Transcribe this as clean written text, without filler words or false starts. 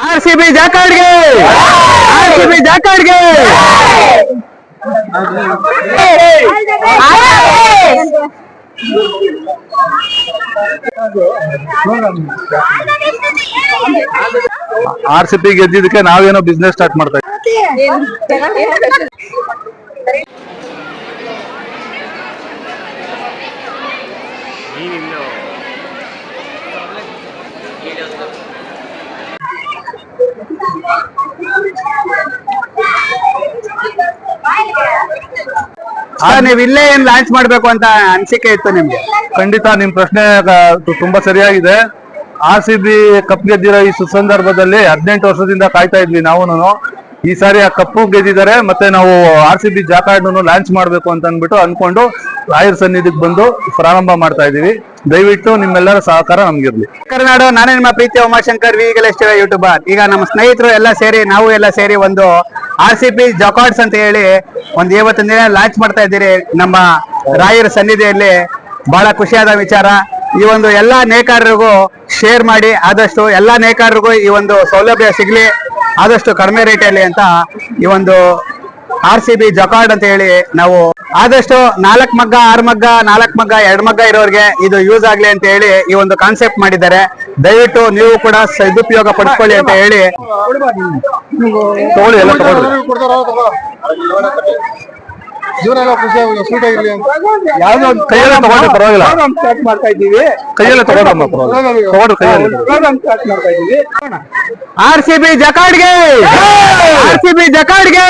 RCB ಜಾಕಾಡ್ಗೆ RCB ಜಾಕಾಡ್ಗೆ RCB ಗೆದ್ದಿದ್ದಕ್ಕೆ ನಾವೇನೋ business start ಮಾಡ್ತಾ ನೀವ್ ಇಲ್ಲೇ ಏನ್ ಲಾಂಚ್ ಮಾಡ್ಬೇಕು ಅಂತ ಅನ್ಸಿಕೆ ಇತ್ತು ನಿಮ್ಗೆ? ಖಂಡಿತ ನಿಮ್ ಪ್ರಶ್ನೆ ತುಂಬಾ ಸರಿಯಾಗಿದೆ. ಆರ್ಸಿಬಿ ಕಪ್ ಗೆದ್ದಿರೋ ಈ ಸುಸಂದರ್ಭದಲ್ಲಿ 18 ವರ್ಷದಿಂದ ಕಾಯ್ತಾ ಇದ್ವಿ ನಾವು. ಈ ಸಾರಿ ಆ ಕಪ್ಪು ಗೆದ್ದಿದ್ದಾರೆ. ಮತ್ತೆ ನಾವು ಆರ್ಸಿಬಿ ಜಾಕಾರ್ಡ್ನು ಲಾಂಚ್ ಮಾಡ್ಬೇಕು ಅಂತ ಅನ್ಕೊಂಡು ರಾಯರ್ ಸನ್ನಿಧಿಗೆ ಬಂದು ಪ್ರಾರಂಭ ಮಾಡ್ತಾ ಇದೀವಿ. ದಯವಿಟ್ಟು ನಿಮ್ಮೆಲ್ಲರ ಸಹಕಾರ ನಮ್ಗಿರ್ಲಿ. ಕರ್ನಾಡು, ನಾನೇ ನಿಮ್ಮ ಪ್ರೀತಿ ಉಮಾಶಂಕರ್ ವಿಗಲೆಸ್ಟಿವ ಯೂಟ್ಯೂಬರ್. ಈಗ ನಮ್ಮ ಸ್ನೇಹಿತರು ಎಲ್ಲ ಸೇರಿ ನಾವು ಎಲ್ಲ ಸೇರಿ ಒಂದು ಆರ್ಸಿಬಿ ಜಾಕಾರ್ಡ್ಸ್ ಅಂತ ಹೇಳಿ ಒಂದು ಇವತ್ತಿನ ದಿನ ಲಾಂಚ್ ಮಾಡ್ತಾ ಇದ್ದೀರಿ ನಮ್ಮ ರಾಯರ ಸನ್ನಿಧಿಯಲ್ಲಿ. ಬಹಳ ಖುಷಿಯಾದ ವಿಚಾರ. ಈ ಒಂದು ಎಲ್ಲಾ ನೇಕಾರರಿಗೂ ಶೇರ್ ಮಾಡಿ, ಆದಷ್ಟು ಎಲ್ಲಾ ನೇಕಾರರಿಗೂ ಈ ಒಂದು ಸೌಲಭ್ಯ ಸಿಗ್ಲಿ, ಆದಷ್ಟು ಕಡಿಮೆ ರೇಟಲ್ಲಿ ಅಂತ ಈ ಒಂದು ಆರ್ಸಿಬಿ ಜಾಕಾರ್ಡ್ ಅಂತ ಹೇಳಿ ನಾವು ಆದಷ್ಟು 4 ಮಗ್ಗ 6 ಮಗ್ಗ 4 ಮಗ್ಗ 2 ಮಗ್ಗ ಇರೋರಿಗೆ ಇದು ಯೂಸ್ ಆಗ್ಲಿ ಅಂತ ಹೇಳಿ ಈ ಒಂದು ಕಾನ್ಸೆಪ್ಟ್ ಮಾಡಿದ್ದಾರೆ. ದಯವಿಟ್ಟು ನೀವು ಕೂಡ ಸದುಪಯೋಗ ಪಡಿಸ್ಕೊಳ್ಳಿ ಅಂತ ಹೇಳಿ ತಗೊಳ್ಳಿ, ಎಲ್ಲ ತಗೊಳ್ಳಿ. ಯಾವ್ದೋ ಒಂದು ಕೈಯಲ್ಲ ತಗೊಂಡ್ರೆ ಪರವಾಗಿಲ್ಲ, ಮಾಡ್ತಾ ಇದ್ದೀವಿ. ಕೈಯಲ್ಲ ತಗೊಂಡ್ರಮ್ಮ ತಗೊಂಡ್ರು ಕೈಯಲ್ಲಿ. RCB ಜಾಕಾರ್ಡ್ಗೆ RCB ಜಾಕಾರ್ಡ್ಗೆ